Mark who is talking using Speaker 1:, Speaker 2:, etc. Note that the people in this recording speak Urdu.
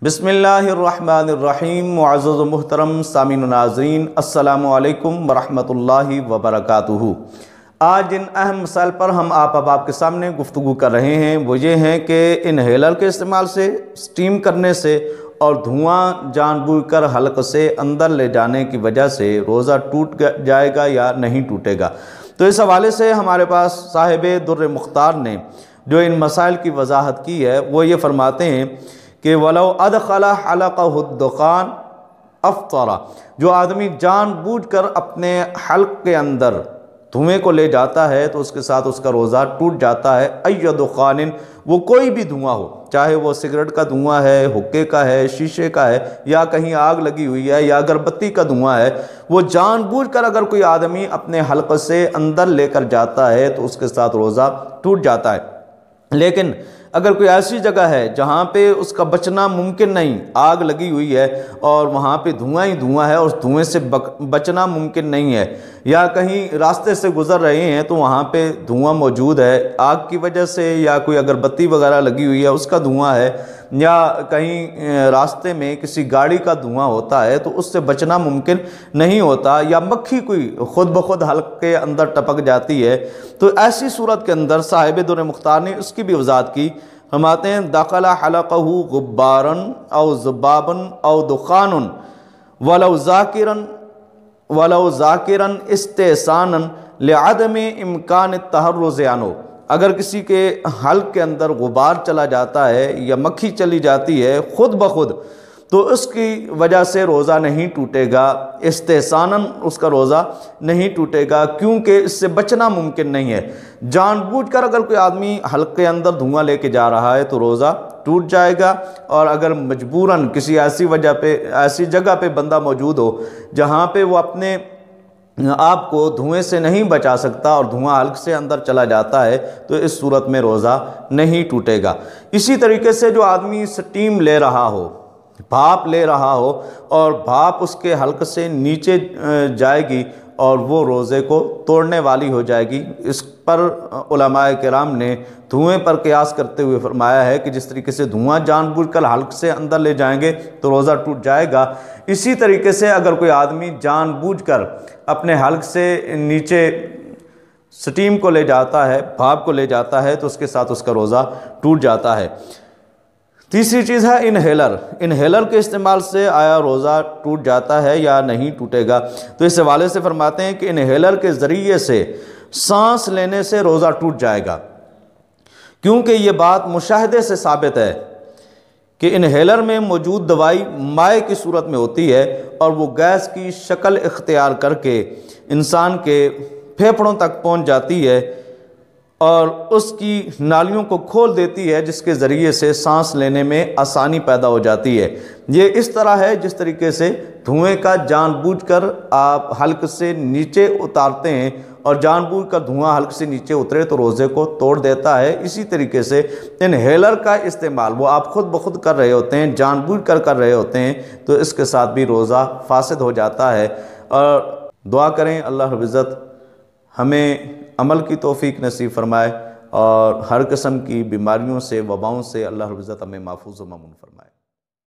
Speaker 1: بسم اللہ الرحمن الرحیم۔ معزز و محترم سامعین و ناظرین، السلام علیکم ورحمۃ اللہ وبرکاتہ۔ آج جن اہم مسائل پر ہم آپ احباب کے سامنے گفتگو کر رہے ہیں وہ یہ ہیں کہ انہیلر کے استعمال سے، سٹیم کرنے سے اور دھواں جان بوجھ کر حلق سے اندر لے جانے کی وجہ سے روزہ ٹوٹ جائے گا یا نہیں ٹوٹے گا۔ تو اس حوالے سے ہمارے پاس صاحب در مختار نے جو ان مسائل کی وضاحت کی ہے وہ یہ فرماتے ہیں کہ وَلَوْ أَدْخَلَ حَلَقَهُ الدُّخَانَ أَفْطَرَ، جو آدمی جان بوجھ کر اپنے حلق کے اندر دھوئیں کو لے جاتا ہے تو اس کے ساتھ اس کا روزہ ٹوٹ جاتا ہے۔ أَيَّ دُخَانٍ، وہ کوئی بھی دھواں ہو، چاہے وہ سگریٹ کا دھواں ہے، حقے کا ہے، شیشے کا ہے، یا کہیں آگ لگی ہوئی ہے، یا اگربتی کا دھواں ہے، وہ جان بوجھ کر اگر کوئی آدمی اپنے حلق سے اندر لے کر جاتا ہے تو اس کے ساتھ روزہ ٹوٹ جاتا ہے۔ لیکن اگر کوئی ایسی جگہ ہے جہاں پہ اس کا بچنا ممکن نہیں، آگ لگی ہوئی ہے اور وہاں پہ دھواں ہی دھواں ہے اور اس دھوئیں سے بچنا ممکن نہیں ہے، یا کہیں راستے سے گزر رہے ہیں تو وہاں پہ دھواں موجود ہے آگ کی وجہ سے، یا کوئی اگربتی وغیرہ لگی ہوئی ہے اس کا دھواں ہے، یا کہیں راستے میں کسی گاڑی کا دھواں ہوتا ہے تو اس سے بچنا ممکن نہیں ہوتا، یا مکھی کوئی خود بخود حلق کے اندر ٹپک جاتی ہے، تو ایسی صورت کے اندر صاحب در مختار نے اس کی بھی وضاحت کی۔ فرماتے ہیں دخل حلقہ غبارا او ذبابا او دخان ولو ذاکرا استحسانا لعدم امکان التحرز عنہ، اگر کسی کے حلق کے اندر غبار چلا جاتا ہے یا مکھی چلی جاتی ہے خود بخود تو اس کی وجہ سے روزہ نہیں ٹوٹے گا، استحساناً اس کا روزہ نہیں ٹوٹے گا، کیونکہ اس سے بچنا ممکن نہیں ہے۔ جان بوجھ کر اگر کوئی آدمی حلق کے اندر دھواں لے کے جا رہا ہے تو روزہ ٹوٹ جائے گا، اور اگر مجبوراً کسی ایسی جگہ پہ بندہ موجود ہو جہاں پہ وہ اپنے آپ کو دھوئیں سے نہیں بچا سکتا اور دھواں حلق سے اندر چلا جاتا ہے تو اس صورت میں روزہ نہیں ٹوٹے گا۔ اسی طریقے سے جو آدمی سٹیم لے رہا ہو، بھاپ لے رہا ہو اور بھاپ اس کے حلق سے نیچے جائے گی اور وہ روزے کو توڑنے والی ہو جائے گی، اس پر علماء کرام نے دھوئیں پر قیاس کرتے ہوئے فرمایا ہے کہ جس طریقے سے دھواں جان بوجھ کر حلق سے اندر لے جائیں گے تو روزہ ٹوٹ جائے گا، اسی طریقے سے اگر کوئی آدمی جان بوجھ کر اپنے حلق سے نیچے سٹیم کو لے جاتا ہے، بھاپ کو لے جاتا ہے تو اس کے ساتھ اس کا روزہ ٹوٹ جاتا ہے۔ تیسری چیز ہے انہیلر۔ انہیلر کے استعمال سے آیا روزہ ٹوٹ جاتا ہے یا نہیں ٹوٹے گا؟ تو اس حوالے سے فرماتے ہیں کہ انہیلر کے ذریعے سے سانس لینے سے روزہ ٹوٹ جائے گا، کیونکہ یہ بات مشاہدے سے ثابت ہے کہ انہیلر میں موجود دوائی مائع کی صورت میں ہوتی ہے اور وہ گیس کی شکل اختیار کر کے انسان کے پھیپھڑوں تک پہنچ جاتی ہے اور اس کی نالیوں کو کھول دیتی ہے، جس کے ذریعے سے سانس لینے میں آسانی پیدا ہو جاتی ہے۔ یہ اس طرح ہے جس طریقے سے دھوئیں کا جان بوجھ کر آپ حلق سے نیچے اتارتے ہیں اور جان بوجھ کر دھواں حلق سے نیچے اترے تو روزے کو توڑ دیتا ہے، اسی طریقے سے انہیلر کا استعمال وہ آپ خود بخود کر رہے ہوتے ہیں، جان بوجھ کر رہے ہوتے ہیں تو اس کے ساتھ بھی روزہ فاسد ہو جاتا ہے۔ اور دعا کریں اللہ رب العزت ہمیں عمل کی توفیق نصیب فرمائے اور ہر قسم کی بیماریوں سے، وباؤں سے اللہ رب العزت ہمیں محفوظ و مامون فرمائے۔